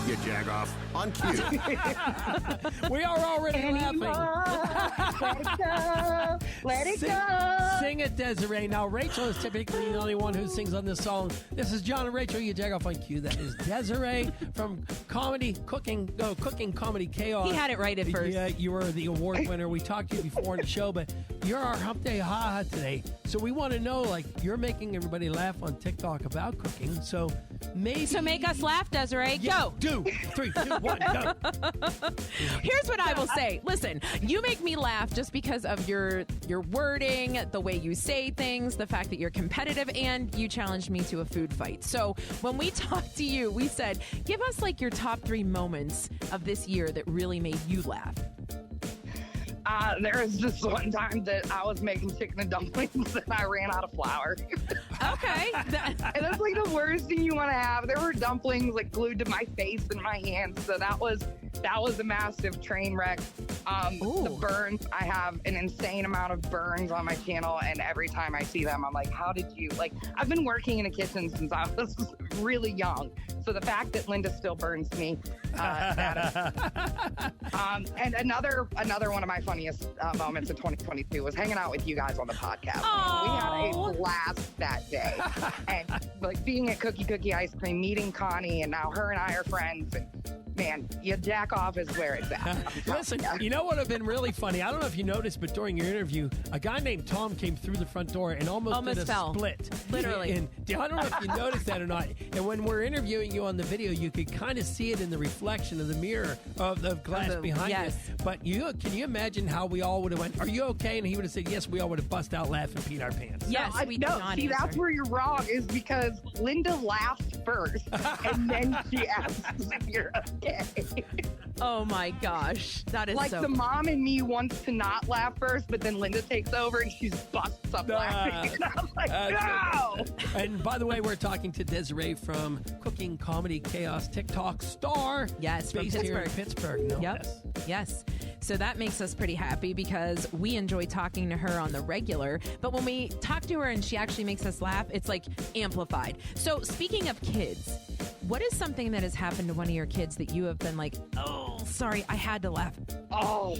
You jag off on Q. We are already laughing. Let it go. Let it go. Sing it, Desiree. Now, Rachel is typically the only one who sings on this song. This is John and Rachael. You jag off on Q. That is Desiree from Cooking Comedy Chaos. He had it right at first. Yeah, you were the award winner. We talked to you before in the show, but you're our Humpday HaHa today. So we want to know, like, you're making everybody laugh on TikTok about cooking. So maybe. So make us laugh, Desiree. Go. 2, 3, 2, 1, go. Here's what I will say. Listen, you make me laugh just because of your wording, the way you say things, the fact that you're competitive, and you challenged me to a food fight. So when we talked to you, we said, give us like your top 3 moments of this year that really made you laugh. There was just one time that I was making chicken and dumplings and I ran out of flour. Okay. And that's like the worst thing you want to have. There were dumplings like glued to my face and my hands. So that was a massive train wreck. The burns, I have an insane amount of burns on my channel. And every time I see them, I'm like, how did you, like, I've been working in a kitchen since I was really young. So the fact that Linda still burns me, and another one of my funniest moments in 2022 was hanging out with you guys on the podcast. We had a blast that day. And like being at Cookie Ice Cream, meeting Connie, and now her and I are friends. And man, you jack off is where it's at. Listen, you know what would have been really funny? I don't know if you noticed, but during your interview, a guy named Tom came through the front door and almost did a fell. split. Literally. And I don't know if you noticed that or not. And when we're interviewing you on the video, you could kind of see it in the reflection of the mirror of the glass behind you. But can you imagine how we all would have went, are you okay? And he would have said, yes, we all would have bust out laughing and peed our pants. Yes, we did not see, answer. that's where you're wrong, is because Linda laughed first, and then she asks if you're okay. Oh my gosh, that is Like so. the mom in me wants to not laugh first, but then Linda takes over and she busts up laughing. And I'm like, no! And by the way, we're talking to Desiree from Cooking Comedy Chaos TikTok star. Yes, from based here in Pittsburgh. Pittsburgh. No Yep. less. Yes. So that makes us pretty happy because we enjoy talking to her on the regular. But when we talk to her and she actually makes us laugh, it's like amplified. So speaking of kids, what is something that has happened to one of your kids that you have been like, oh, sorry, I had to laugh? Oh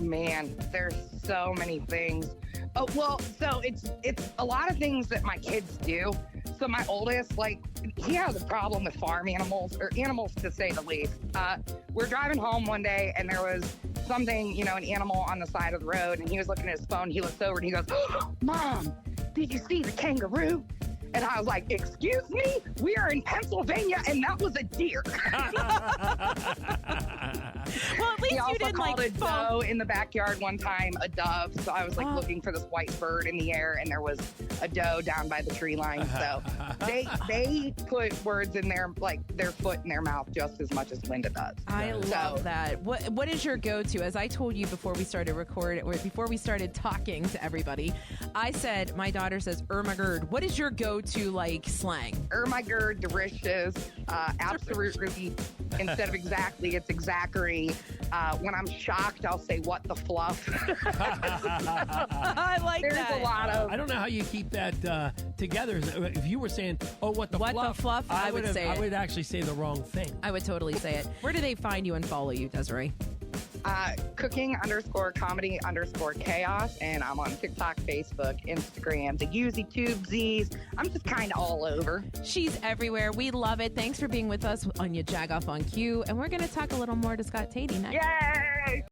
man, there's so many things. Oh, well, so it's a lot of things that my kids do. So my oldest, like, he has a problem with farm animals, or animals to say the least. We're driving home one day and there was something, an animal on the side of the road, and he was looking at his phone. He looks over and he goes, oh, Mom, did you see the kangaroo? And I was like, excuse me? We are in Pennsylvania, and that was a deer. Well, at least He also you didn't called a fall. doe in the backyard one time, a dove. So I was like looking for this white bird in the air, and there was a doe down by the tree line. So they put words in their, like, their foot in their mouth just as much as Linda does. I love that. What is your go-to? As I told you before we started recording, or before we started talking to everybody, I said, my daughter says, my gerd. What is your go-to, like, slang? My gerd, delicious, absolutely. Instead of exactly, it's exactly. When I'm shocked, I'll say, what the fluff. I like There's that. a lot of. I don't know how you keep that together. If you were saying, oh, what the fluff, I would say it. I would actually say the wrong thing. I would totally say it. Where do they find you and follow you, Desiree? Cooking_comedy_chaos, and I'm on TikTok, Facebook, Instagram, the YouTube. I'm just kind of all over. She's everywhere. We love it. Thanks for being with us on your Jag Off on Q. And we're going to talk a little more to Scott Tatey next. Yay!